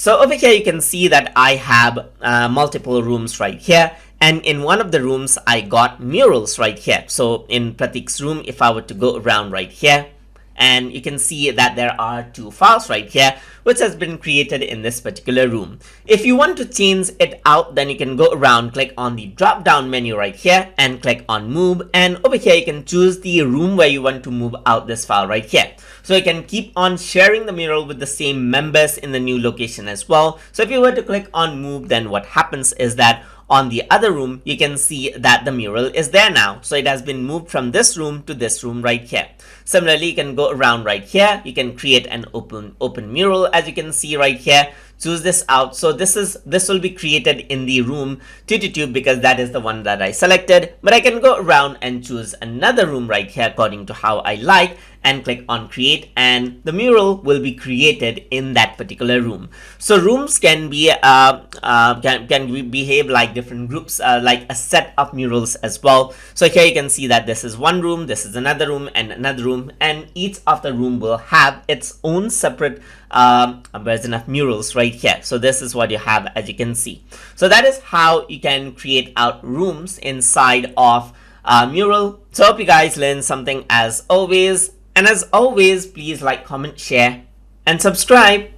So over here, you can see that I have multiple rooms right here. And in one of the rooms, I got murals right here. So in Pratik's room, if I were to go around right here, and you can see that there are two files right here, which has been created in this particular room. If you want to change it out, then you can go around, click on the drop down menu right here and click on move. And over here, you can choose the room where you want to move out this file right here. So you can keep on sharing the mural with the same members in the new location as well. So if you were to click on move, then what happens is that on the other room, you can see that the mural is there now. So it has been moved from this room to this room right here. Similarly, you can go around right here. You can create an open mural, as you can see right here. Choose this out. So this will be created in the room 222 because that is the one that I selected. But I can go around and choose another room right here according to how I like, and click on create, and the mural will be created in that particular room. So rooms can be can behave like different groups, like a set of murals as well. So here you can see that this is one room, this is another room, and another room, and each of the room will have its own separate version of murals right here. So this is what you have, as you can see. So that is how you can create out rooms inside of Mural. So hope you guys learned something as always. And as always, please like, comment, share, and subscribe.